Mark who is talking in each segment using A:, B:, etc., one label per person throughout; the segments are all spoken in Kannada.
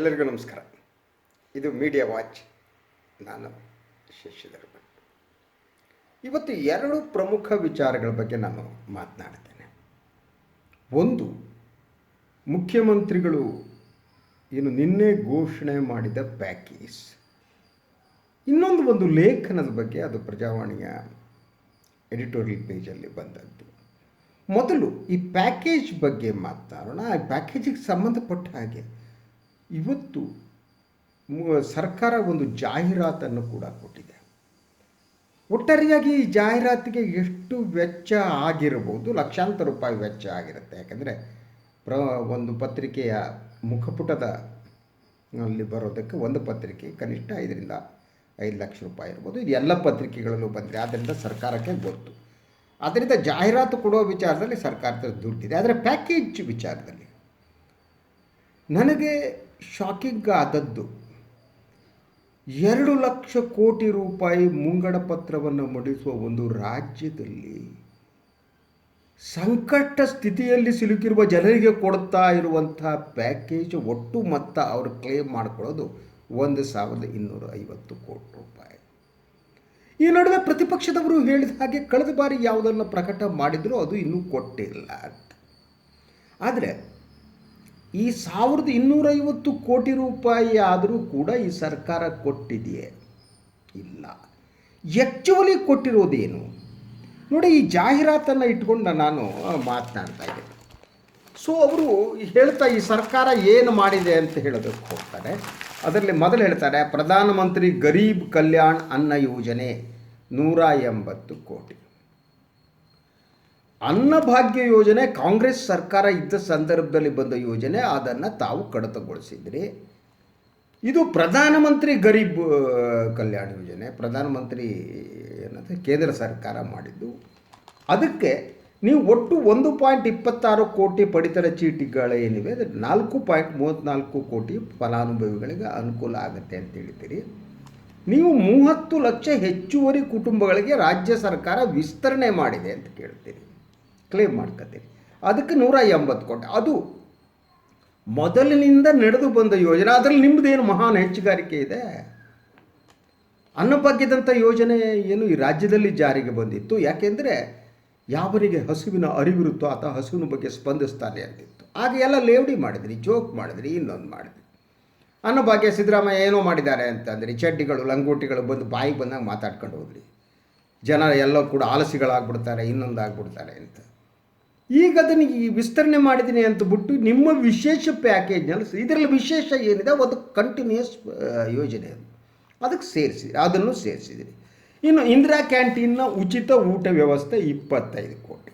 A: ಎಲ್ಲರಿಗೂ ನಮಸ್ಕಾರ. ಇದು ಮೀಡಿಯಾ ವಾಚ್. ನಾನು ಶಶಿಧರ್ ಭಟ್. ಇವತ್ತು ಎರಡು ಪ್ರಮುಖ ವಿಚಾರಗಳ ಬಗ್ಗೆ ನಾನು ಮಾತನಾಡ್ತೇನೆ. ಒಂದು, ಮುಖ್ಯಮಂತ್ರಿಗಳು ನಿನ್ನೆ ಘೋಷಣೆ ಮಾಡಿದ ಪ್ಯಾಕೇಜ್. ಒಂದು ಲೇಖನದ ಬಗ್ಗೆ, ಅದು ಪ್ರಜಾವಾಣಿಯ ಎಡಿಟೋರಿಯಲ್ ಪೇಜಲ್ಲಿ ಬಂದದ್ದು. ಮೊದಲು ಈ ಪ್ಯಾಕೇಜ್ ಬಗ್ಗೆ ಮಾತನಾಡೋಣ. ಆ ಪ್ಯಾಕೇಜಿಗೆ ಸಂಬಂಧಪಟ್ಟ ಹಾಗೆ ಇವತ್ತು ಸರ್ಕಾರ ಒಂದು ಜಾಹೀರಾತನ್ನು ಕೂಡ ಕೊಟ್ಟಿದೆ. ಒಟ್ಟಾರೆಯಾಗಿ ಈ ಜಾಹೀರಾತಿಗೆ ಎಷ್ಟು ವೆಚ್ಚ ಆಗಿರಬಹುದು? ಲಕ್ಷಾಂತರ ರೂಪಾಯಿ ವೆಚ್ಚ ಆಗಿರುತ್ತೆ. ಯಾಕಂದರೆ ಒಂದು ಪತ್ರಿಕೆಯ ಮುಖಪುಟದ ಅಲ್ಲಿ ಬರೋದಕ್ಕೆ ಒಂದು ಪತ್ರಿಕೆ ಕನಿಷ್ಠ 5 ರಿಂದ 5 ಲಕ್ಷ ರೂಪಾಯಿ ಇರ್ಬೋದು. ಇದು ಎಲ್ಲ ಪತ್ರಿಕೆಗಳಲ್ಲೂ ಬಂದರೆ, ಆದ್ದರಿಂದ ಸರ್ಕಾರಕ್ಕೆ ಗೊತ್ತು. ಆದ್ದರಿಂದ ಜಾಹೀರಾತು ಕೊಡೋ ವಿಚಾರದಲ್ಲಿ ಸರ್ಕಾರದ ದುಡ್ಡಿದೆ. ಆದರೆ ಪ್ಯಾಕೇಜ್ ವಿಚಾರದಲ್ಲಿ ನನಗೆ ಶಾಕಿಂಗ್ ಆದದ್ದು, 2 ಲಕ್ಷ ಕೋಟಿ ರೂಪಾಯಿ ಮುಂಗಡ ಪತ್ರವನ್ನು ಮಂಡಿಸುವ ಒಂದು ರಾಜ್ಯದಲ್ಲಿ ಸಂಕಷ್ಟ ಸ್ಥಿತಿಯಲ್ಲಿ ಸಿಲುಕಿರುವ ಜನರಿಗೆ ಕೊಡ್ತಾ ಇರುವಂಥ ಪ್ಯಾಕೇಜ್ ಒಟ್ಟು ಮೊತ್ತ ಅವರು ಕ್ಲೇಮ್ ಮಾಡಿಕೊಳ್ಳೋದು 1,250 ಕೋಟಿ ರೂಪಾಯಿ. ಈ ನಡುವೆ ಪ್ರತಿಪಕ್ಷದವರು ಹೇಳಿದ ಹಾಗೆ ಕಳೆದ ಬಾರಿ ಯಾವುದನ್ನು ಪ್ರಕಟ ಮಾಡಿದರೂ ಅದು ಇನ್ನೂ ಕೊಟ್ಟಿಲ್ಲ ಅಂತ. ಆದರೆ ಈ 1,250 ಕೋಟಿ ರೂಪಾಯಿ ಆದರೂ ಕೂಡ ಈ ಸರ್ಕಾರ ಕೊಟ್ಟಿದೆಯೇ? ಇಲ್ಲ. ಆ್ಯಕ್ಚುಲಿ ಕೊಟ್ಟಿರೋದೇನು ನೋಡಿ. ಈ ಜಾಹೀರಾತನ್ನು ಇಟ್ಕೊಂಡು ನಾನು ಮಾತನಾಡ್ತಾ ಇದ್ದೇನೆ. ಸೊ ಅವರು ಹೇಳ್ತಾ ಈ ಸರ್ಕಾರ ಏನು ಮಾಡಿದೆ ಅಂತ ಹೇಳೋದಕ್ಕೆ ಹೋಗ್ತಾರೆ. ಅದರಲ್ಲಿ ಮೊದಲು ಹೇಳ್ತಾರೆ, ಪ್ರಧಾನಮಂತ್ರಿ ಗರೀಬ್ ಕಲ್ಯಾಣ್ ಅನ್ನ ಯೋಜನೆ 180 ಕೋಟಿ. ಅನ್ನಭಾಗ್ಯ ಯೋಜನೆ ಕಾಂಗ್ರೆಸ್ ಸರ್ಕಾರ ಇದ್ದ ಸಂದರ್ಭದಲ್ಲಿ ಬಂದ ಯೋಜನೆ, ಅದನ್ನು ತಾವು ಕಡಿತಗೊಳಿಸಿದ್ರಿ. ಇದು ಪ್ರಧಾನಮಂತ್ರಿ ಗರೀಬ್ ಕಲ್ಯಾಣ ಯೋಜನೆ, ಪ್ರಧಾನಮಂತ್ರಿ ಕೇಂದ್ರ ಸರ್ಕಾರ ಮಾಡಿದ್ದು. ಅದಕ್ಕೆ ನೀವು ಒಟ್ಟು 1.26 ಕೋಟಿ ಪಡಿತರ ಚೀಟಿಗಳೇನಿವೆ, 4.34 ಕೋಟಿ ಫಲಾನುಭವಿಗಳಿಗೆ ಅನುಕೂಲ ಆಗುತ್ತೆ ಅಂತ ಹೇಳ್ತೀರಿ. ನೀವು 30 ಲಕ್ಷ ಹೆಚ್ಚುವರಿ ಕುಟುಂಬಗಳಿಗೆ ರಾಜ್ಯ ಸರ್ಕಾರ ವಿಸ್ತರಣೆ ಮಾಡಿದೆ ಅಂತ ಕೇಳ್ತೀರಿ, ಕ್ಲೇಮ್ ಮಾಡ್ಕೊತೀರಿ. ಅದಕ್ಕೆ 180 ಕೋಟಿ. ಅದು ಮೊದಲಿನಿಂದ ನಡೆದು ಬಂದ ಯೋಜನೆ. ಅದರಲ್ಲಿ ನಿಮ್ಮದೇನು ಮಹಾನ್ ಹೆಚ್ಚುಗಾರಿಕೆ ಇದೆ? ಅನ್ನಭಾಗ್ಯದಂಥ ಯೋಜನೆ ಏನು ಈ ರಾಜ್ಯದಲ್ಲಿ ಜಾರಿಗೆ ಬಂದಿತ್ತು. ಯಾಕೆಂದರೆ ಯಾವನಿಗೆ ಹಸುವಿನ ಅರಿವಿರುತ್ತೋ ಆತ ಹಸುವಿನ ಬಗ್ಗೆ ಸ್ಪಂದಿಸ್ತಾನೆ ಅಂತಿತ್ತು. ಆಗ ಎಲ್ಲ ಲೇವಡಿ ಮಾಡಿದ್ರಿ, ಜೋಕ್ ಮಾಡಿದ್ರಿ, ಇನ್ನೊಂದು ಮಾಡಿದ್ರಿ. ಅನ್ನಭಾಗ್ಯ ಸಿದ್ದರಾಮಯ್ಯ ಏನೋ ಮಾಡಿದ್ದಾರೆ ಅಂತಂದ್ರಿ, ಚಡ್ಡಿಗಳು ಲಂಗೋಟಿಗಳು ಬಂದು ಬಾಯಿಗೆ ಬಂದಾಗ ಮಾತಾಡ್ಕೊಂಡು ಹೋದ್ರಿ. ಜನ ಎಲ್ಲ ಕೂಡ ಆಲಸಿಗಳಾಗ್ಬಿಡ್ತಾರೆ, ಇನ್ನೊಂದು ಆಗ್ಬಿಡ್ತಾರೆ ಅಂತ. ಈಗ ಅದನ್ನು ಈ ವಿಸ್ತರಣೆ ಮಾಡಿದ್ದೀನಿ ಅಂತ ಬಿಟ್ಟು ನಿಮ್ಮ ವಿಶೇಷ ಪ್ಯಾಕೇಜ್ನಲ್ಲಿ, ಇದರಲ್ಲಿ ವಿಶೇಷ ಏನಿದೆ, ಒಂದು ಕಂಟಿನ್ಯೂಯಸ್ ಯೋಜನೆ ಅದು, ಅದಕ್ಕೆ ಸೇರಿಸಿದ್ರಿ, ಅದನ್ನು ಸೇರಿಸಿದಿರಿ. ಇನ್ನು ಇಂದಿರಾ ಕ್ಯಾಂಟೀನ್ನ ಉಚಿತ ಊಟ ವ್ಯವಸ್ಥೆ 25 ಕೋಟಿ.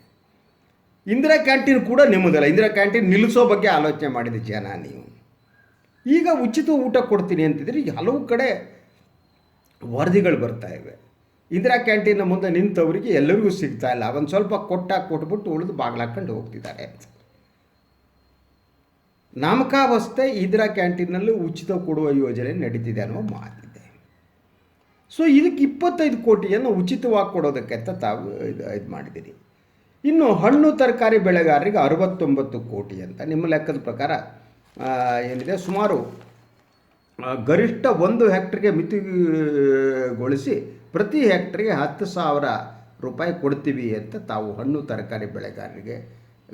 A: ಇಂದಿರಾ ಕ್ಯಾಂಟೀನ್ ಕೂಡ ನಿಮ್ಮದಲ್ಲ. ಇಂದಿರಾ ಕ್ಯಾಂಟೀನ್ ನಿಲ್ಲಿಸೋ ಬಗ್ಗೆ ಆಲೋಚನೆ ಮಾಡಿದ ಜನ ನೀವು. ಈಗ ಉಚಿತ ಊಟ ಕೊಡ್ತೀನಿ ಅಂತಿದ್ರಿ. ಹಲವು ಕಡೆ ವರದಿಗಳು ಬರ್ತಾ ಇವೆ, ಇಂದಿರಾ ಕ್ಯಾಂಟೀನ್ನ ಮುಂದೆ ನಿಂತವರಿಗೆ ಎಲ್ಲರಿಗೂ ಸಿಗ್ತಾ ಇಲ್ಲ. ಒಂದು ಸ್ವಲ್ಪ ಕೊಟ್ಬಿಟ್ಟು ಉಳಿದು ಬಾಗಿಲಾಕೊಂಡು ಹೋಗ್ತಿದ್ದಾರೆ ಅಂತ. ನಾಮಕಾವಸ್ಥೆ ಇಂದಿರಾ ಕ್ಯಾಂಟೀನಲ್ಲಿ ಉಚಿತ ಕೊಡುವ ಯೋಜನೆ ನಡೀತಿದೆ ಅನ್ನೋ ಮಾತಿದೆ. ಸೊ ಇದಕ್ಕೆ 25 ಕೋಟಿಯನ್ನು ಉಚಿತವಾಗಿ ಕೊಡೋದಕ್ಕೆ ಅಂತ ತಾವು ಇದು ಮಾಡಿದ್ದೀರಿ. ಇನ್ನು ಹಣ್ಣು ತರಕಾರಿ ಬೆಳೆಗಾರರಿಗೆ 69 ಕೋಟಿ ಅಂತ ನಿಮ್ಮ ಲೆಕ್ಕದ ಪ್ರಕಾರ ಏನಿದೆ, ಸುಮಾರು ಗರಿಷ್ಠ 1 ಹೆಕ್ಟರ್ಗೆ ಮಿತಿಗೊಳಿಸಿ ಪ್ರತಿ ಹೆಕ್ಟರ್ಗೆ 10,000 ರೂಪಾಯಿ ಕೊಡ್ತೀವಿ ಅಂತ ತಾವು ಹಣ್ಣು ತರಕಾರಿ ಬೆಳೆಗಾರರಿಗೆ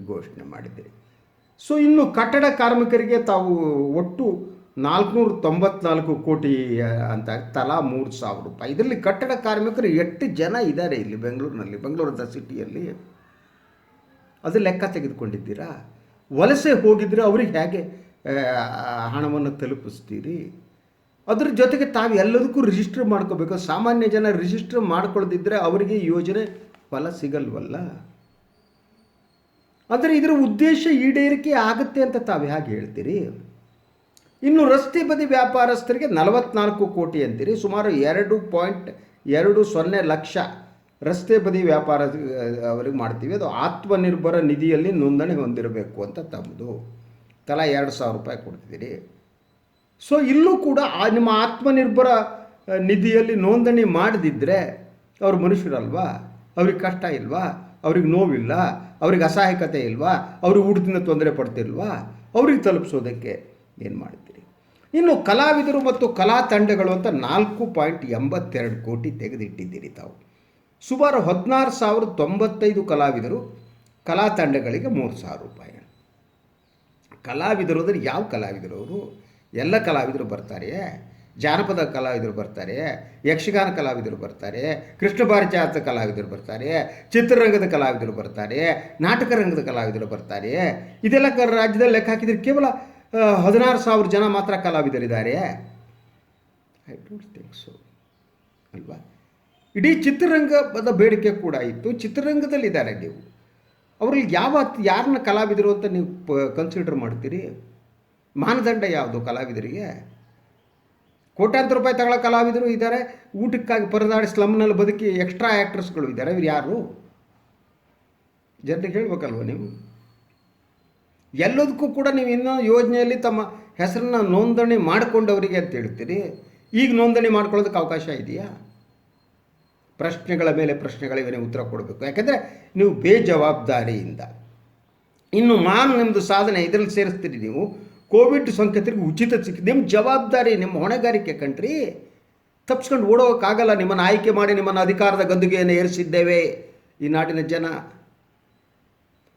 A: ಘೋಷಣೆ ಮಾಡಿದ್ದೀರಿ. ಸೊ ಇನ್ನು ಕಟ್ಟಡ ಕಾರ್ಮಿಕರಿಗೆ ತಾವು ಒಟ್ಟು 494 ಕೋಟಿ ಅಂತ ತಲಾ 3,000 ರೂಪಾಯಿ. ಇದರಲ್ಲಿ ಕಟ್ಟಡ ಕಾರ್ಮಿಕರು 8 ಜನ ಇದ್ದಾರೆ ಇಲ್ಲಿ ಬೆಂಗಳೂರದ ಸಿಟಿಯಲ್ಲಿ. ಅದು ಲೆಕ್ಕ ತೆಗೆದುಕೊಂಡಿದ್ದೀರಾ? ವಲಸೆ ಹೋಗಿದ್ರೆ ಅವ್ರಿಗೆ ಹೇಗೆ ಹಣವನ್ನು ತಲುಪಿಸ್ತೀರಿ? ಅದ್ರ ಜೊತೆಗೆ ತಾವು ಎಲ್ಲದಕ್ಕೂ ರಿಜಿಸ್ಟರ್ ಮಾಡ್ಕೋಬೇಕು. ಸಾಮಾನ್ಯ ಜನ ರಿಜಿಸ್ಟರ್ ಮಾಡ್ಕೊಳ್ಳದಿದ್ದರೆ ಅವರಿಗೆ ಯೋಜನೆ ಫಲ ಸಿಗಲ್ವಲ್ಲ. ಅಂದರೆ ಇದರ ಉದ್ದೇಶ ಈಡೇರಿಕೆ ಆಗುತ್ತೆ ಅಂತ ತಾವು ಹೇಗೆ ಹೇಳ್ತೀರಿ? ಇನ್ನು ರಸ್ತೆ ಬದಿ ವ್ಯಾಪಾರಸ್ಥರಿಗೆ 44 ಕೋಟಿ ಅಂತೀರಿ. ಸುಮಾರು 2.20 ಲಕ್ಷ ರಸ್ತೆ ಬದಿ ವ್ಯಾಪಾರ ಅವರಿಗೆ ಮಾಡ್ತೀವಿ. ಅದು ಆತ್ಮನಿರ್ಭರ ನಿಧಿಯಲ್ಲಿ ನೋಂದಣಿ ಹೊಂದಿರಬೇಕು ಅಂತ ತಮ್ಮದು. ತಲಾ 2,000 ರೂಪಾಯಿ ಕೊಡ್ತಿದ್ದೀರಿ. ಸೊ ಇಲ್ಲೂ ಕೂಡ ನಿಮ್ಮ ಆತ್ಮನಿರ್ಭರ ನಿಧಿಯಲ್ಲಿ ನೋಂದಣಿ ಮಾಡದಿದ್ದರೆ ಅವ್ರು ಮನುಷ್ಯರಲ್ವಾ? ಅವ್ರಿಗೆ ಕಷ್ಟ ಇಲ್ವಾ? ಅವ್ರಿಗೆ ನೋವಿಲ್ಲ? ಅವ್ರಿಗೆ ಅಸಹಾಯಕತೆ ಇಲ್ವಾ? ಅವ್ರಿಗೆ ಊಟದಿಂದ ತೊಂದರೆ ಪಡ್ತಿಲ್ವಾ? ಅವ್ರಿಗೆ ತಲುಪಿಸೋದಕ್ಕೆ ಏನು ಮಾಡ್ತೀರಿ? ಇನ್ನು ಕಲಾವಿದರು ಮತ್ತು ಕಲಾ ತಂಡಗಳು ಅಂತ 4.82 ಕೋಟಿ ತೆಗೆದಿಟ್ಟಿದ್ದೀರಿ ತಾವು. ಸುಮಾರು 16,095 ಕಲಾವಿದರು, ಕಲಾ ತಂಡಗಳಿಗೆ 3,000 ರೂಪಾಯಿ. ಕಲಾವಿದರು ಅಂದರೆ ಯಾವ ಕಲಾವಿದರು ಅವರು? ಎಲ್ಲ ಕಲಾವಿದರು ಬರ್ತಾರೆ, ಜಾನಪದ ಕಲಾವಿದರು ಬರ್ತಾರೆ, ಯಕ್ಷಗಾನ ಕಲಾವಿದರು ಬರ್ತಾರೆ, ಕೃಷ್ಣ ಪಾರಿಜಾತ ಕಲಾವಿದರು ಬರ್ತಾರೆ, ಚಿತ್ರರಂಗದ ಕಲಾವಿದರು ಬರ್ತಾರೆ, ನಾಟಕ ರಂಗದ ಕಲಾವಿದರು ಬರ್ತಾರೆ. ಇದೆಲ್ಲ ರಾಜ್ಯದಲ್ಲಿ ಲೆಕ್ಕ ಹಾಕಿದರೆ ಕೇವಲ 16,000 ಜನ ಮಾತ್ರ ಕಲಾವಿದರಿದ್ದಾರೆ. ಐ ಡೋಂಟ್ ಥಿಂಕ್ ಸೊ ಅಲ್ವಾ? ಇಡೀ ಚಿತ್ರರಂಗದ ಬೇಡಿಕೆ ಕೂಡ ಇತ್ತು, ಚಿತ್ರರಂಗದಲ್ಲಿದ್ದಾರೆ ನೀವು. ಅವ್ರಿಗೆ ಯಾರನ್ನ ಕಲಾವಿದರು ಅಂತ ನೀವು ಕನ್ಸಿಡರ್ ಮಾಡ್ತೀರಿ? ಮಾನದಂಡ ಯಾವುದು ಕಲಾವಿದರಿಗೆ? ಕೋಟ್ಯಾಂತರ ರೂಪಾಯಿ ತಗೊಳ್ಳೋ ಕಲಾವಿದರು ಇದ್ದಾರೆ, ಊಟಕ್ಕಾಗಿ ಪರದಾಡಿ ಸ್ಲಮ್ನಲ್ಲಿ ಬದುಕಿ ಎಕ್ಸ್ಟ್ರಾ ಆ್ಯಕ್ಟ್ರಸ್ಗಳು ಇದ್ದಾರೆ. ಇವ್ರು ಯಾರು? ಜನರಿಗೆ ಹೇಳ್ಬೇಕಲ್ವ ನೀವು? ಎಲ್ಲದಕ್ಕೂ ಕೂಡ ನೀವು ಇನ್ನೂ ಯೋಜನೆಯಲ್ಲಿ ತಮ್ಮ ಹೆಸರನ್ನು ನೋಂದಣಿ ಮಾಡಿಕೊಂಡವರಿಗೆ ಅಂತ ಹೇಳ್ತೀರಿ. ಈಗ ನೋಂದಣಿ ಮಾಡ್ಕೊಳ್ಳೋದಕ್ಕೆ ಅವಕಾಶ ಇದೆಯಾ? ಪ್ರಶ್ನೆಗಳ ಮೇಲೆ ಪ್ರಶ್ನೆಗಳಿವೆ, ನೀವು ಉತ್ತರ ಕೊಡಬೇಕು. ಯಾಕೆಂದರೆ ನೀವು ಬೇಜವಾಬ್ದಾರಿಯಿಂದ. ಇನ್ನು ನಿಮ್ಮದು ಸಾಧನೆ ಇದರಲ್ಲಿ ಸೇರಿಸ್ತೀರಿ ನೀವು. ಕೋವಿಡ್ ಸೋಂಕಿತರಿಗೆ ಉಚಿತ ಚಿಕಿತ್ಸೆ ನಿಮ್ಮ ಜವಾಬ್ದಾರಿ, ನಿಮ್ಮ ಹೊಣೆಗಾರಿಕೆ ಕಣ್ರಿ. ತಪ್ಪಿಸ್ಕೊಂಡು ಓಡೋಕ್ಕಾಗಲ್ಲ. ನಿಮ್ಮನ್ನು ಆಯ್ಕೆ ಮಾಡಿ ನಿಮ್ಮನ್ನು ಅಧಿಕಾರದ ಗದ್ದುಗೆಯನ್ನು ಏರಿಸಿದ್ದೇವೆ ಈ ನಾಡಿನ ಜನ.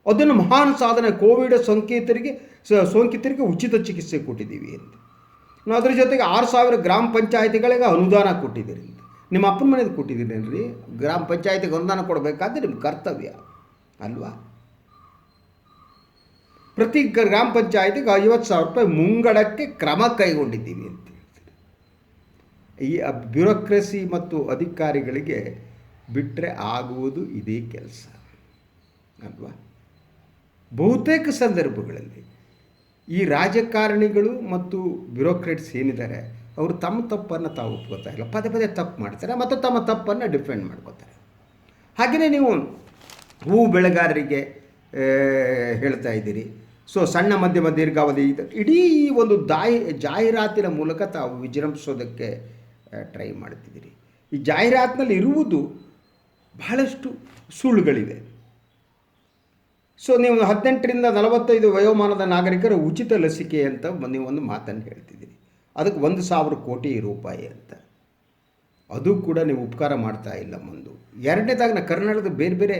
A: ಅದನ್ನು ಮಹಾನ್ ಸಾಧನೆ. ಕೋವಿಡ್ ಸೋಂಕಿತರಿಗೆ ಉಚಿತ ಚಿಕಿತ್ಸೆ ಕೊಟ್ಟಿದ್ದೀವಿ ಅಂತ. ನಾವು ಅದ್ರ ಜೊತೆಗೆ 6,000 ಗ್ರಾಮ ಪಂಚಾಯಿತಿಗಳಿಗೆ ಅನುದಾನ ಕೊಟ್ಟಿದ್ದೀರಿ ಅಂತ. ನಿಮ್ಮ ಅಪ್ಪನ ಮನೆದು ಕೊಟ್ಟಿದ್ದೀರೇನ್ರಿ? ಗ್ರಾಮ ಪಂಚಾಯಿತಿಗೆ ಅನುದಾನ ಕೊಡಬೇಕಾದ್ರೆ ನಿಮ್ಮ ಕರ್ತವ್ಯ ಅಲ್ವಾ? ಪ್ರತಿ ಗ್ರಾಮ ಪಂಚಾಯಿತಿಗೆ 50,000 ರೂಪಾಯಿ ಮುಂಗಡಕ್ಕೆ ಕ್ರಮ ಕೈಗೊಂಡಿದ್ದೀವಿ ಅಂತ ಹೇಳ್ತಾರೆ. ಈ ಬ್ಯೂರೋಕ್ರಸಿ ಮತ್ತು ಅಧಿಕಾರಿಗಳಿಗೆ ಬಿಟ್ಟರೆ ಆಗುವುದು ಇದೇ ಕೆಲಸ ಅಲ್ವಾ? ಬಹುತೇಕ ಸಂದರ್ಭಗಳಲ್ಲಿ ಈ ರಾಜಕಾರಣಿಗಳು ಮತ್ತು ಬ್ಯೂರೋಕ್ರೇಟ್ಸ್ ಏನಿದ್ದಾರೆ ಅವರು ತಮ್ಮ ತಪ್ಪನ್ನು ತಾವು ಒಪ್ಕೋತಾ ಇಲ್ಲ, ಪದೇ ಪದೇ ತಪ್ಪು ಮಾಡ್ತಾರೆ ಮತ್ತು ತಮ್ಮ ತಪ್ಪನ್ನು ಡಿಫೆಂಡ್ ಮಾಡ್ಕೋತಾರೆ. ಹಾಗೆಯೇ ನೀವು ಹೂ ಬೆಳೆಗಾರರಿಗೆ ಹೇಳ್ತಾ ಇದ್ದೀರಿ. ಸೊ ಸಣ್ಣ ಮಧ್ಯಮ ದೀರ್ಘಾವಧಿ ಇಡೀ ಒಂದು ಜಾಹೀರಾತಿನ ಮೂಲಕ ತಾವು ವಿಜೃಂಭಿಸೋದಕ್ಕೆ ಟ್ರೈ ಮಾಡ್ತಿದ್ದೀರಿ. ಈ ಜಾಹೀರಾತಿನಲ್ಲಿ ಇರುವುದು ಬಹಳಷ್ಟು ಸುಳ್ಳುಗಳಿವೆ. ಸೊ ನೀವು 18ರಿಂದ 45 ವಯೋಮಾನದ ನಾಗರಿಕರ ಉಚಿತ ಲಸಿಕೆ ಅಂತ ನೀವು ಒಂದು ಮಾತನ್ನು ಹೇಳ್ತಿದ್ದೀರಿ. ಅದಕ್ಕೆ 1,000 ಕೋಟಿ ರೂಪಾಯಿ ಅಂತ. ಅದು ಕೂಡ ನೀವು ಉಪಕಾರ ಮಾಡ್ತಾ ಇಲ್ಲ ಮುಂದೆ. ಎರಡನೇದಾಗಿ ಕರ್ನಾಟಕದ ಬೇರೆ ಬೇರೆ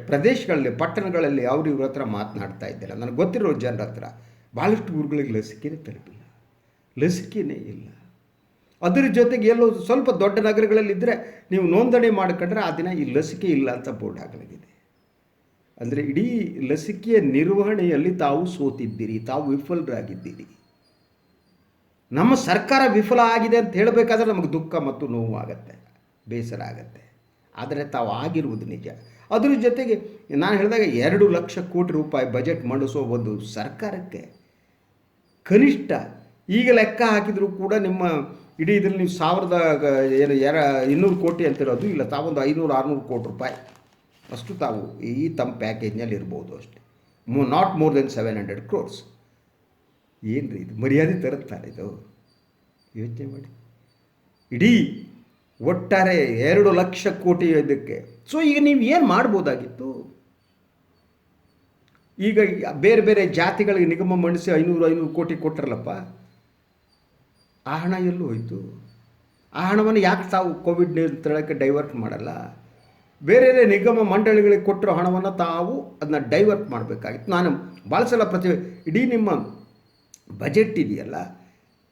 A: ಪ್ರದೇಶಗಳಲ್ಲಿ, ಪಟ್ಟಣಗಳಲ್ಲಿ ಇವ್ರ ಹತ್ರ ಮಾತನಾಡ್ತಾ ಇದ್ದಿಲ್ಲ. ನನಗೆ ಗೊತ್ತಿರೋ ಜನರ ಹತ್ರ ಭಾಳಷ್ಟು ಊರುಗಳಿಗೆ ಲಸಿಕೆನೇ ತಲುಪಿಲ್ಲ, ಲಸಿಕೆನೇ ಇಲ್ಲ. ಅದರ ಜೊತೆಗೆ ಎಲ್ಲೋ ಸ್ವಲ್ಪ ದೊಡ್ಡ ನಗರಗಳಲ್ಲಿದ್ದರೆ ನೀವು ನೋಂದಣಿ ಮಾಡಿಕೊಂಡ್ರೆ ಆ ದಿನ ಈ ಲಸಿಕೆ ಇಲ್ಲ ಅಂತ ಬೋರ್ಡ್ ಹಾಕಲಾಗಿದೆ. ಅಂದರೆ ಇಡೀ ಲಸಿಕೆಯ ನಿರ್ವಹಣೆಯಲ್ಲಿ ತಾವು ಸೋತಿದ್ದೀರಿ, ತಾವು ವಿಫಲರಾಗಿದ್ದೀರಿ. ನಮ್ಮ ಸರ್ಕಾರ ವಿಫಲ ಆಗಿದೆ ಅಂತ ಹೇಳಬೇಕಾದ್ರೆ ನಮಗೆ ದುಃಖ ಮತ್ತು ನೋವು ಆಗುತ್ತೆ, ಬೇಸರ ಆಗುತ್ತೆ. ಆದರೆ ತಾವು ಆಗಿರುವುದು ನಿಜ. ಅದರ ಜೊತೆಗೆ ನಾನು ಹೇಳಿದಾಗ 2 ಲಕ್ಷ ಕೋಟಿ ರೂಪಾಯಿ ಬಜೆಟ್ ಮಂಡಿಸೋ ಒಂದು ಸರ್ಕಾರಕ್ಕೆ ಕನಿಷ್ಠ ಈಗ ಲೆಕ್ಕ ಹಾಕಿದರೂ ಕೂಡ ನಿಮ್ಮ ಇಡೀ ಇದರಲ್ಲಿ ನೀವು 200 ಕೋಟಿ ಅಂತಿರೋದು ಇಲ್ಲ, ತಾವೊಂದು 500-600 ಕೋಟಿ ರೂಪಾಯಿ ಅಷ್ಟು ತಾವು ಈ ತಮ್ಮ ಪ್ಯಾಕೇಜ್ನಲ್ಲಿ ಇರ್ಬೋದು ಅಷ್ಟೇ. Not more than 700 crores. ಏನು ರೀ ಇದು? ಮರ್ಯಾದೆ ತರುತ್ತಾರೆ ಇದು? ಯೋಚನೆ ಮಾಡಿ. ಇಡೀ ಒಟ್ಟಾರೆ 2 ಲಕ್ಷ ಕೋಟಿ ಇದಕ್ಕೆ. ಸೊ ಈಗ ನೀವು ಏನು ಮಾಡ್ಬೋದಾಗಿತ್ತು? ಈಗ ಬೇರೆ ಬೇರೆ ಜಾತಿಗಳಿಗೆ ನಿಗಮ ಮಂಡಿಸಿ 500 ಕೋಟಿ ಕೊಟ್ಟರಲ್ಲಪ್ಪ, ಆ ಹಣ ಎಲ್ಲೂ ಹೋಯಿತು? ಆ ಹಣವನ್ನು ಯಾಕೆ ತಾವು ಕೋವಿಡ್ ನಿಯಂತ್ರಣಕ್ಕೆ ಡೈವರ್ಟ್ ಮಾಡಲ್ಲ? ಬೇರೆ ನಿಗಮ ಮಂಡಳಿಗಳಿಗೆ ಕೊಟ್ಟಿರೋ ಹಣವನ್ನು ತಾವು ಅದನ್ನ ಡೈವರ್ಟ್ ಮಾಡಬೇಕಾಗಿತ್ತು. ನಾನು ಭಾಳ ಸಲ ಇಡೀ ನಿಮ್ಮ ಬಜೆಟ್ ಇದೆಯಲ್ಲ,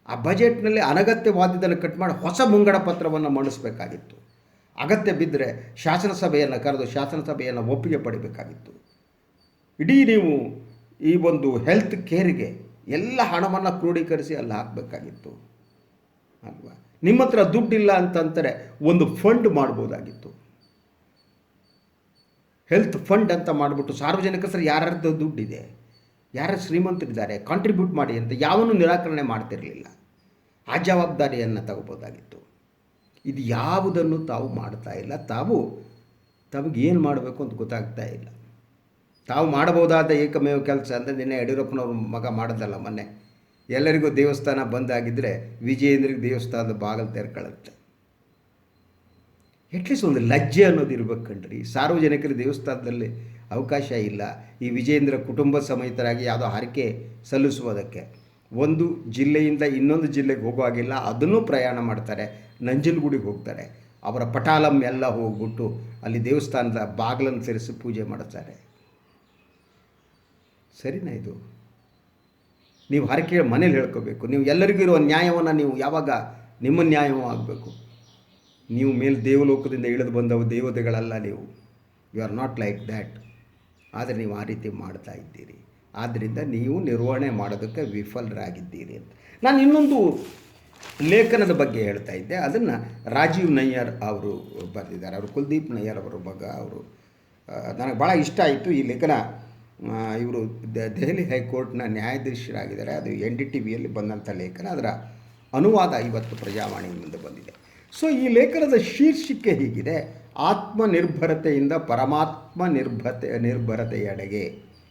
A: ಆ ಬಜೆಟ್ನಲ್ಲಿ ಅನಗತ್ಯವಾದದ್ದನ್ನು ಕಟ್ ಮಾಡಿ ಹೊಸ ಮುಂಗಡ ಪತ್ರವನ್ನು ಮಂಡಿಸಬೇಕಾಗಿತ್ತು. ಅಗತ್ಯ ಬಿದ್ದರೆ ಶಾಸನಸಭೆಯನ್ನು ಕರೆದು ಶಾಸನಸಭೆಯನ್ನು ಒಪ್ಪಿಗೆ ಪಡಿಬೇಕಾಗಿತ್ತು. ಇಡೀ ನೀವು ಈ ಒಂದು ಹೆಲ್ತ್ ಕೇರಿಗೆ ಎಲ್ಲ ಹಣವನ್ನು ಕ್ರೋಢೀಕರಿಸಿ ಅಲ್ಲಿ ಹಾಕಬೇಕಾಗಿತ್ತು ಅಲ್ವಾ? ನಿಮ್ಮ ಹತ್ರ ದುಡ್ಡಿಲ್ಲ ಅಂತಂದರೆ ಒಂದು ಫಂಡ್ ಮಾಡ್ಬೋದಾಗಿತ್ತು. ಹೆಲ್ತ್ ಫಂಡ್ ಅಂತ ಮಾಡಿಬಿಟ್ಟು ಸಾರ್ವಜನಿಕರ ಯಾರ್ಯಾರ್ದು ದುಡ್ಡಿದೆ, ಯಾರು ಶ್ರೀಮಂತರಿದ್ದಾರೆ ಕಾಂಟ್ರಿಬ್ಯೂಟ್ ಮಾಡಿ ಅಂತ ಯಾವನ್ನೂ ನಿರಾಕರಣೆ ಮಾಡ್ತಿರಲಿಲ್ಲ. ಆ ಜವಾಬ್ದಾರಿಯನ್ನು ತಗೋಬೋದಾಗಿತ್ತು. ಇದು ಯಾವುದನ್ನು ತಾವು ಮಾಡ್ತಾ ಇಲ್ಲ. ತಮಗೇನು ಮಾಡಬೇಕು ಅಂತ ಗೊತ್ತಾಗ್ತಾ ಇಲ್ಲ. ತಾವು ಮಾಡಬಹುದಾದ ಏಕಮೇವ ಕೆಲಸ ಅಂದರೆ ನಿನ್ನೆ ಯಡಿಯೂರಪ್ಪನವ್ರ ಮಗ ಮಾಡೋದಲ್ಲ, ಮೊನ್ನೆ ಎಲ್ಲರಿಗೂ ದೇವಸ್ಥಾನ ಬಂದಾಗಿದ್ದರೆ ವಿಜಯೇಂದ್ರಿಗೆ ದೇವಸ್ಥಾನದ ಬಾಗಿಲು ತೆರ್ಕೊಳ್ಳುತ್ತೆ. ಅಟ್ಲೀಸ್ಟ್ ಒಂದು ಲಜ್ಜೆ ಅನ್ನೋದು ಇರ್ಬೇಕು ಕಣ್ರಿ. ಸಾರ್ವಜನಿಕರ ದೇವಸ್ಥಾನದಲ್ಲಿ ಅವಕಾಶ ಇಲ್ಲ. ಈ ವಿಜಯೇಂದ್ರ ಕುಟುಂಬ ಸಮೇತರಾಗಿ ಯಾವುದೋ ಹರಕೆ ಸಲ್ಲಿಸುವುದಕ್ಕೆ ಒಂದು ಜಿಲ್ಲೆಯಿಂದ ಇನ್ನೊಂದು ಜಿಲ್ಲೆಗೆ ಹೋಗುವಾಗಿಲ್ಲ, ಅದನ್ನೂ ಪ್ರಯಾಣ ಮಾಡ್ತಾರೆ. ನಂಜನಗೂಡಿಗೆ ಹೋಗ್ತಾರೆ. ಅವರ ಪಟಾಲಂ ಎಲ್ಲ ಹೋಗ್ಬಿಟ್ಟು ಅಲ್ಲಿ ದೇವಸ್ಥಾನದ ಬಾಗಿಲನ್ನು ತೆರೆಸಿ ಪೂಜೆ ಮಾಡ್ತಾರೆ. ಸರಿನಾ ಇದು? ನೀವು ಹರಕೆ ಮನೇಲಿ ಹೇಳ್ಕೋಬೇಕು. ನೀವು ಎಲ್ಲರಿಗೂ ಇರುವ ನ್ಯಾಯವನ್ನು ನೀವು ಯಾವಾಗ ನಿಮ್ಮ ನ್ಯಾಯವೂ ಆಗಬೇಕು. ನೀವು ಮೇಲೆ ದೇವಲೋಕದಿಂದ ಇಳಿದು ಬಂದವು ದೇವತೆಗಳಲ್ಲ ನೀವು. You are not like that. ಆದರೆ ನೀವು ಆ ರೀತಿ ಮಾಡ್ತಾ ಇದ್ದೀರಿ. ಆದ್ದರಿಂದ ನೀವು ನಿರ್ವಹಣೆ ಮಾಡೋದಕ್ಕೆ ವಿಫಲರಾಗಿದ್ದೀರಿ ಅಂತ. ನಾನು ಇನ್ನೊಂದು ಲೇಖನದ ಬಗ್ಗೆ ಹೇಳ್ತಾ ಇದ್ದೆ. ಅದನ್ನು ರಾಜೀವ್ ನಯ್ಯರ್ ಅವರು ಬರೆದಿದ್ದಾರೆ. ಅವರು ಕುಲ್ದೀಪ್ ನಯ್ಯರ್ ಅವರ ಮಗ ಅವರು. ನನಗೆ ಭಾಳ ಇಷ್ಟ ಆಯಿತು ಈ ಲೇಖನ. ಇವರು ದೆಹಲಿ ಹೈಕೋರ್ಟ್ನ ನ್ಯಾಯಾಧೀಶರಾಗಿದ್ದಾರೆ. ಅದು NDTVಯಲ್ಲಿ ಬಂದಂಥ ಲೇಖನ. ಅದರ ಅನುವಾದ ಇವತ್ತು ಪ್ರಜಾವಾಣಿ ಮುಂದೆ ಬಂದಿದೆ. ಸೊ ಈ ಲೇಖನದ ಶೀರ್ಷಿಕೆ ಹೀಗಿದೆ: ಆತ್ಮನಿರ್ಭರತೆಯಿಂದ ಪರಮಾತ್ಮ ನಿರ್ಭರತೆಯೆಡೆಗೆ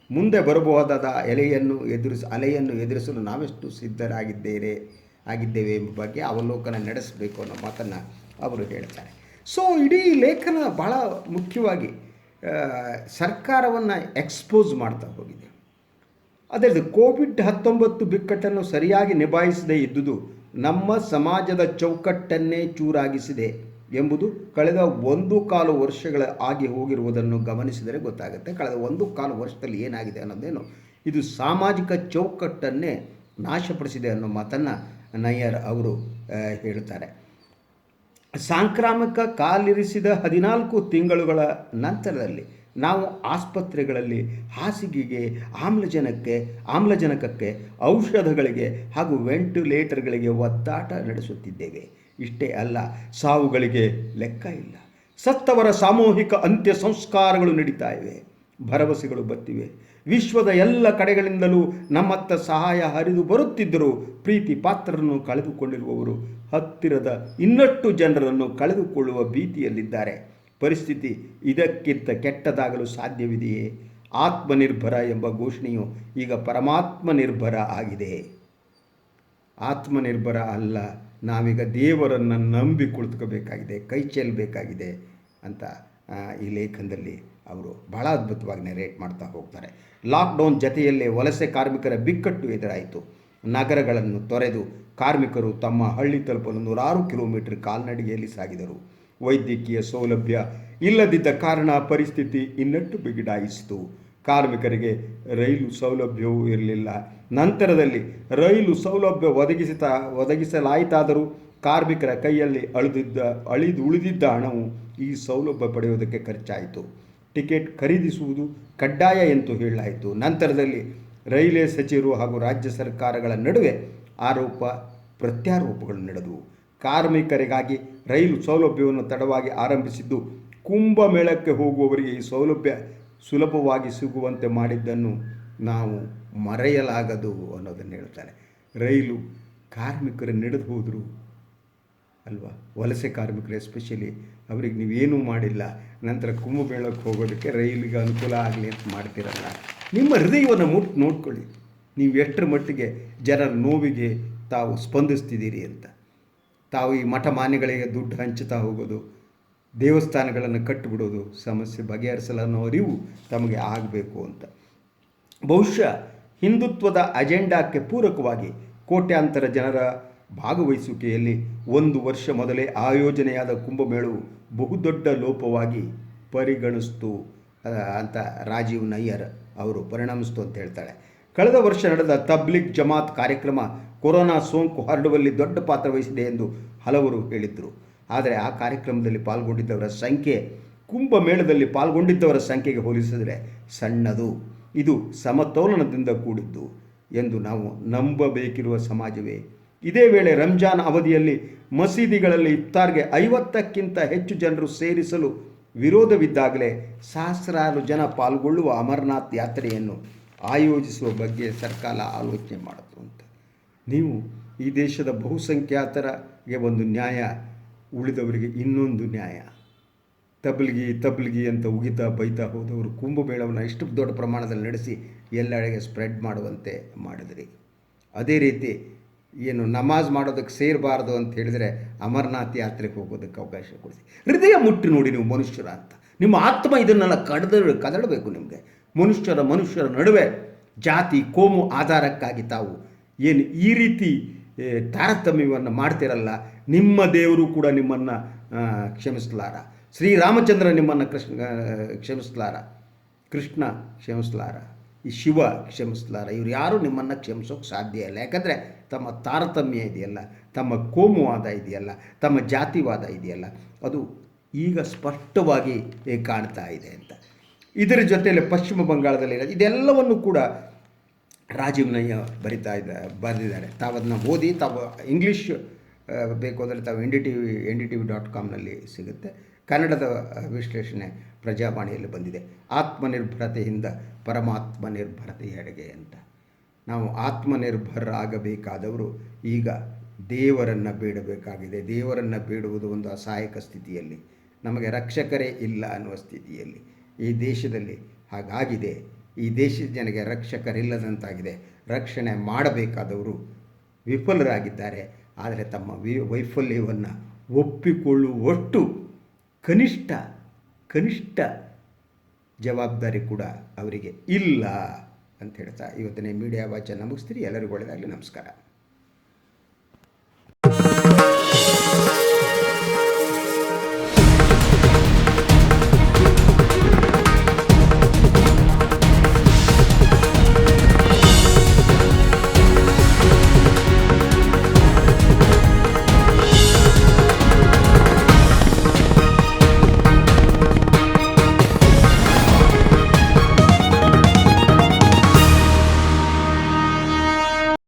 A: ಮುಂದೆ ಬರಬಹುದಾದ ಅಲೆಯನ್ನು ಎದುರಿಸಲು ನಾವೆಷ್ಟು ಆಗಿದ್ದೇವೆ ಎಂಬ ಬಗ್ಗೆ ಅವಲೋಕನ ನಡೆಸಬೇಕು ಅನ್ನೋ ಮಾತನ್ನು ಅವರು ಹೇಳ್ತಾರೆ. ಸೊ ಇಡೀ ಲೇಖನ ಬಹಳ ಮುಖ್ಯವಾಗಿ ಸರ್ಕಾರವನ್ನು ಎಕ್ಸ್ಪೋಸ್ ಮಾಡ್ತಾ ಹೋಗಿದೆ. ಅದರದ್ದು ಕೋವಿಡ್-19 ಬಿಕ್ಕಟ್ಟನ್ನು ಸರಿಯಾಗಿ ನಿಭಾಯಿಸದೇ ಇದ್ದುದು ನಮ್ಮ ಸಮಾಜದ ಚೌಕಟ್ಟನ್ನೇ ಚೂರಾಗಿಸಿದೆ ಎಂಬುದು ಕಳೆದ 1.25 ವರ್ಷಗಳ ಆಗಿ ಹೋಗಿರುವುದನ್ನು ಗಮನಿಸಿದರೆ ಗೊತ್ತಾಗುತ್ತೆ. ಕಳೆದ 1.25 ವರ್ಷದಲ್ಲಿ ಏನಾಗಿದೆ ಅನ್ನೋದೇನು, ಇದು ಸಾಮಾಜಿಕ ಚೌಕಟ್ಟನ್ನೇ ನಾಶಪಡಿಸಿದೆ ಅನ್ನೋ ಮಾತನ್ನು ನಯ್ಯರ್ ಅವರು ಹೇಳ್ತಾರೆ. ಸಾಂಕ್ರಾಮಿಕ ಕಾಲಿರಿಸಿದ 14 ತಿಂಗಳುಗಳ ನಂತರದಲ್ಲಿ ನಾವು ಆಸ್ಪತ್ರೆಗಳಲ್ಲಿ ಹಾಸಿಗೆಗೆ, ಆಮ್ಲಜನಕಕ್ಕೆ, ಔಷಧಗಳಿಗೆ ಹಾಗೂ ವೆಂಟಿಲೇಟರ್ಗಳಿಗೆ ಒದ್ದಾಟ ನಡೆಸುತ್ತಿದ್ದೇವೆ. ಇಷ್ಟೇ ಅಲ್ಲ, ಸಾವುಗಳಿಗೆ ಲೆಕ್ಕ ಇಲ್ಲ. ಸತ್ತವರ ಸಾಮೂಹಿಕ ಅಂತ್ಯ ಸಂಸ್ಕಾರಗಳು ನಡೀತಾ ಇವೆ. ಭರವಸೆಗಳು ಬರ್ತಿವೆ. ವಿಶ್ವದ ಎಲ್ಲ ಕಡೆಗಳಿಂದಲೂ ನಮ್ಮತ್ತ ಸಹಾಯ ಹರಿದು ಬರುತ್ತಿದ್ದರೂ ಪ್ರೀತಿ ಪಾತ್ರರನ್ನು ಕಳೆದುಕೊಂಡಿರುವವರು ಹತ್ತಿರದ ಇನ್ನಷ್ಟು ಜನರನ್ನು ಕಳೆದುಕೊಳ್ಳುವ ಭೀತಿಯಲ್ಲಿದ್ದಾರೆ. ಪರಿಸ್ಥಿತಿ ಇದಕ್ಕಿಂತ ಕೆಟ್ಟದಾಗಲು ಸಾಧ್ಯವಿದೆಯೇ? ಆತ್ಮನಿರ್ಭರ ಎಂಬ ಘೋಷಣೆಯು ಈಗ ಪರಮಾತ್ಮ ನಿರ್ಭರ ಆಗಿದೆ. ಆತ್ಮನಿರ್ಭರ ಅಲ್ಲ, ನಾವೀಗ ದೇವರನ್ನು ನಂಬಿ ಕುಳಿತುಕೋಬೇಕಾಗಿದೆ, ಕೈ ಚೆಲ್ಲಬೇಕಾಗಿದೆ ಅಂತ ಈ ಲೇಖನದಲ್ಲಿ ಅವರು ಬಹಳ ಅದ್ಭುತವಾಗಿ ನೆರೇಟ್ ಮಾಡ್ತಾ ಹೋಗ್ತಾರೆ. ಲಾಕ್ಡೌನ್ ಜತೆಯಲ್ಲೇ ವಲಸೆ ಕಾರ್ಮಿಕರ ಬಿಕ್ಕಟ್ಟು ಎದುರಾಯಿತು. ನಗರಗಳನ್ನು ತೊರೆದು ಕಾರ್ಮಿಕರು ತಮ್ಮ ಹಳ್ಳಿ ತಲುಪಲು 100 ಕಿಲೋಮೀಟರ್ ಕಾಲ್ನಡಿಗೆಯಲ್ಲಿ ಸಾಗಿದರು. ವೈದ್ಯಕೀಯ ಸೌಲಭ್ಯ ಇಲ್ಲದಿದ್ದ ಕಾರಣ ಪರಿಸ್ಥಿತಿ ಇನ್ನಷ್ಟು ಬಿಗಡಾಯಿಸಿತು. ಕಾರ್ಮಿಕರಿಗೆ ರೈಲು ಸೌಲಭ್ಯವೂ ಇರಲಿಲ್ಲ. ನಂತರದಲ್ಲಿ ರೈಲು ಸೌಲಭ್ಯ ಒದಗಿಸಲಾಯಿತಾದರೂ ಕಾರ್ಮಿಕರ ಕೈಯಲ್ಲಿ ಉಳಿದಿದ್ದ ಹಣವು ಈ ಸೌಲಭ್ಯ ಪಡೆಯುವುದಕ್ಕೆ ಖರ್ಚಾಯಿತು. ಟಿಕೆಟ್ ಖರೀದಿಸುವುದು ಕಡ್ಡಾಯ ಎಂದು ಹೇಳಲಾಯಿತು. ನಂತರದಲ್ಲಿ ರೈಲ್ವೆ ಸಚಿವರು ಹಾಗೂ ರಾಜ್ಯ ಸರ್ಕಾರಗಳ ನಡುವೆ ಆರೋಪ ಪ್ರತ್ಯಾರೋಪಗಳು ನಡೆದವು. ಕಾರ್ಮಿಕರಿಗಾಗಿ ರೈಲು ಸೌಲಭ್ಯವನ್ನು ತಡವಾಗಿ ಆರಂಭಿಸಿದ್ದು ಕುಂಭಮೇಳಕ್ಕೆ ಹೋಗುವವರಿಗೆ ಈ ಸೌಲಭ್ಯ ಸುಲಭವಾಗಿ ಸಿಗುವಂತೆ ಮಾಡಿದ್ದನ್ನು ನಾವು ಮರೆಯಲಾಗದು ಅನ್ನೋದನ್ನು ಹೇಳ್ತಾರೆ. ರೈಲು ಕಾರ್ಮಿಕರು ನಡೆದು ಹೋದರು ಅಲ್ವಾ, ವಲಸೆ ಕಾರ್ಮಿಕರು ಎಸ್ಪೆಷಲಿ, ಅವ್ರಿಗೆ ನೀವೇನೂ ಮಾಡಿಲ್ಲ. ನಂತರ ಕುಂಭಮೇಳಕ್ಕೆ ಹೋಗೋದಕ್ಕೆ ರೈಲಿಗೆ ಅನುಕೂಲ ಆಗಲಿ ಅಂತ ಮಾಡ್ತಿರಲ್ಲ. ನಿಮ್ಮ ಹೃದಯವನ್ನು ನೋಡ್ಕೊಳ್ಳಿ, ನೀವು ಎಷ್ಟರ ಮಟ್ಟಿಗೆ ಜನರ ನೋವಿಗೆ ತಾವು ಸ್ಪಂದಿಸ್ತಿದ್ದೀರಿ ಅಂತ. ತಾವು ಈ ಮಠ ಮಾನ್ಯಗಳಿಗೆ ದುಡ್ಡು ಹಂಚುತ್ತಾ ಹೋಗೋದು, ದೇವಸ್ಥಾನಗಳನ್ನು ಕಟ್ಟಿಬಿಡೋದು, ಸಮಸ್ಯೆ ಬಗೆಹರಿಸಲು ಅನ್ನೋ ಅರಿವು ತಮಗೆ ಆಗಬೇಕು ಅಂತ. ಬಹುಶಃ ಹಿಂದುತ್ವದ ಅಜೆಂಡಾಕ್ಕೆ ಪೂರಕವಾಗಿ ಕೋಟ್ಯಾಂತರ ಜನರ ಭಾಗವಹಿಸುವಿಕೆಯಲ್ಲಿ 1 ವರ್ಷ ಮೊದಲೇ ಆಯೋಜನೆಯಾದ ಕುಂಭಮೇಳವು ಬಹುದೊಡ್ಡ ಲೋಪವಾಗಿ ಪರಿಗಣಿಸ್ತು ಅಂತ ರಾಜೀವ್ ನಯ್ಯರ್ ಅವರು ಪರಿಣಮಿಸ್ತು ಅಂತ ಹೇಳ್ತಾಳೆ. ಕಳೆದ ವರ್ಷ ನಡೆದ ತಬ್ಲಿಗ್ ಜಮಾತ್ ಕಾರ್ಯಕ್ರಮ ಕೊರೋನಾ ಸೋಂಕು ಹರಡುವಲ್ಲಿ ದೊಡ್ಡ ಪಾತ್ರ ವಹಿಸಿದೆ ಎಂದು ಹಲವರು ಹೇಳಿದರು. ಆದರೆ ಆ ಕಾರ್ಯಕ್ರಮದಲ್ಲಿ ಪಾಲ್ಗೊಂಡಿದ್ದವರ ಸಂಖ್ಯೆ ಕುಂಭಮೇಳದಲ್ಲಿ ಪಾಲ್ಗೊಂಡಿದ್ದವರ ಸಂಖ್ಯೆಗೆ ಹೋಲಿಸಿದರೆ ಸಣ್ಣದು. ಇದು ಸಮತೋಲನದಿಂದ ಕೂಡಿದ್ದು ಎಂದು ನಾವು ನಂಬಬೇಕಿರುವ ಸಮಾಜವೇ. ಇದೇ ವೇಳೆ ರಂಜಾನ್ ಅವಧಿಯಲ್ಲಿ ಮಸೀದಿಗಳಲ್ಲಿ ಇಫ್ತಾರ್ಗೆ 50ಕ್ಕಿಂತ ಹೆಚ್ಚು ಜನರು ಸೇರಿಸಲು ವಿರೋಧವಿದ್ದಾಗಲೇ ಸಹಸ್ರಾರು ಜನ ಪಾಲ್ಗೊಳ್ಳುವ ಅಮರನಾಥ್ ಯಾತ್ರೆಯನ್ನು ಆಯೋಜಿಸುವ ಬಗ್ಗೆ ಸರ್ಕಾರ ಆಲೋಚನೆ ಮಾಡಿತು ಅಂತ. ನೀವು ಈ ದೇಶದ ಬಹುಸಂಖ್ಯಾತರಿಗೆ ಒಂದು ನ್ಯಾಯ, ಉಳಿದವರಿಗೆ ಇನ್ನೊಂದು ನ್ಯಾಯ. ತಬ್ಲಿಗಿ ಅಂತ ಉಗಿತಾ ಬೈತಾ ಹೋದವರು ಕುಂಭಮೇಳವನ್ನು ಇಷ್ಟು ದೊಡ್ಡ ಪ್ರಮಾಣದಲ್ಲಿ ನಡೆಸಿ ಎಲ್ಲೆಡೆಗೆ ಸ್ಪ್ರೆಡ್ ಮಾಡುವಂತೆ ಮಾಡಿದ್ರಿ. ಅದೇ ರೀತಿ ಏನು ನಮಾಜ್ ಮಾಡೋದಕ್ಕೆ ಸೇರಬಾರ್ದು ಅಂತ ಹೇಳಿದರೆ ಅಮರನಾಥ್ ಯಾತ್ರೆಗೆ ಹೋಗೋದಕ್ಕೆ ಅವಕಾಶ ಕೊಡಿಸಿ. ಹೃದಯ ಮುಟ್ಟಿ ನೋಡಿ ನೀವು ಮನುಷ್ಯರ ಅಂತ. ನಿಮ್ಮ ಆತ್ಮ ಇದನ್ನೆಲ್ಲ ಕದಡಬೇಕು ನಿಮಗೆ. ಮನುಷ್ಯರ ನಡುವೆ ಜಾತಿ ಕೋಮು ಆಧಾರಕ್ಕಾಗಿ ತಾವು ಏನು ಈ ರೀತಿ ತಾರತಮ್ಯವನ್ನು ಮಾಡ್ತಿರಲ್ಲ, ನಿಮ್ಮ ದೇವರು ಕೂಡ ನಿಮ್ಮನ್ನು ಕ್ಷಮಿಸಲಾರ, ಶ್ರೀರಾಮಚಂದ್ರ ನಿಮ್ಮನ್ನು ಕ್ಷಮಿಸಲಾರ, ಕೃಷ್ಣ ಕ್ಷಮಿಸಲಾರ, ಈ ಶಿವ ಕ್ಷಮಿಸಲಾರ, ಇವ್ರು ಯಾರೂ ನಿಮ್ಮನ್ನು ಕ್ಷಮಿಸೋಕೆ ಸಾಧ್ಯ ಇಲ್ಲ. ಯಾಕಂದರೆ ತಮ್ಮ ತಾರತಮ್ಯ ಇದೆಯಲ್ಲ, ತಮ್ಮ ಕೋಮುವಾದ ಇದೆಯಲ್ಲ, ತಮ್ಮ ಜಾತಿವಾದ ಇದೆಯಲ್ಲ, ಅದು ಈಗ ಸ್ಪಷ್ಟವಾಗಿ ಕಾಣ್ತಾ ಇದೆ ಅಂತ. ಇದರ ಜೊತೆಯಲ್ಲಿ ಪಶ್ಚಿಮ ಬಂಗಾಳದಲ್ಲಿ ಇದೆಲ್ಲವನ್ನು ಕೂಡ ರಾಜೀವ್ ನಯ್ಯ ಬರೆದಿದ್ದಾರೆ. ತಾವು ಅದನ್ನು ಓದಿ, ತಾವು ಇಂಗ್ಲೀಷ್ ಬೇಕು ಅಂದರೆ ತಾವು NDTV.comನಲ್ಲಿ ಸಿಗುತ್ತೆ. ಕನ್ನಡದ ವಿಶ್ಲೇಷಣೆ ಪ್ರಜಾವಾಣಿಯಲ್ಲಿ ಬಂದಿದೆ. ಆತ್ಮನಿರ್ಭರತೆಯಿಂದ ಪರಮಾತ್ಮ ನಿರ್ಭರತೆಯೆಡೆಗೆ ಅಂತ. ನಾವು ಆತ್ಮನಿರ್ಭರರಾಗಬೇಕಾದವರು ಈಗ ದೇವರನ್ನು ಬೇಡಬೇಕಾಗಿದೆ. ದೇವರನ್ನು ಬೇಡುವುದು ಒಂದು ಅಸಹಾಯಕ ಸ್ಥಿತಿಯಲ್ಲಿ, ನಮಗೆ ರಕ್ಷಕರೇ ಇಲ್ಲ ಅನ್ನುವ ಸ್ಥಿತಿಯಲ್ಲಿ ಈ ದೇಶದಲ್ಲಿ ಹಾಗಾಗಿದೆ. ಈ ದೇಶದ ಜನಗೆ ರಕ್ಷಕರಿಲ್ಲದಂತಾಗಿದೆ. ರಕ್ಷಣೆ ಮಾಡಬೇಕಾದವರು ವಿಫಲರಾಗಿದ್ದಾರೆ. ಆದರೆ ತಮ್ಮ ವೈಫಲ್ಯವನ್ನು ಒಪ್ಪಿಕೊಳ್ಳುವಷ್ಟು ಕನಿಷ್ಠ ಜವಾಬ್ದಾರಿ ಕೂಡ ಅವರಿಗೆ ಇಲ್ಲ ಅಂತ ಹೇಳ್ತಾ ಇವತ್ತಿನ ಮೀಡಿಯಾ ವಾಚನ್ನು ಮುಗಿಸ್ತೀರಿ. ಎಲ್ಲರಿಗೂ ಒಳ್ಳೆಯದಾಗಲಿ. ನಮಸ್ಕಾರ.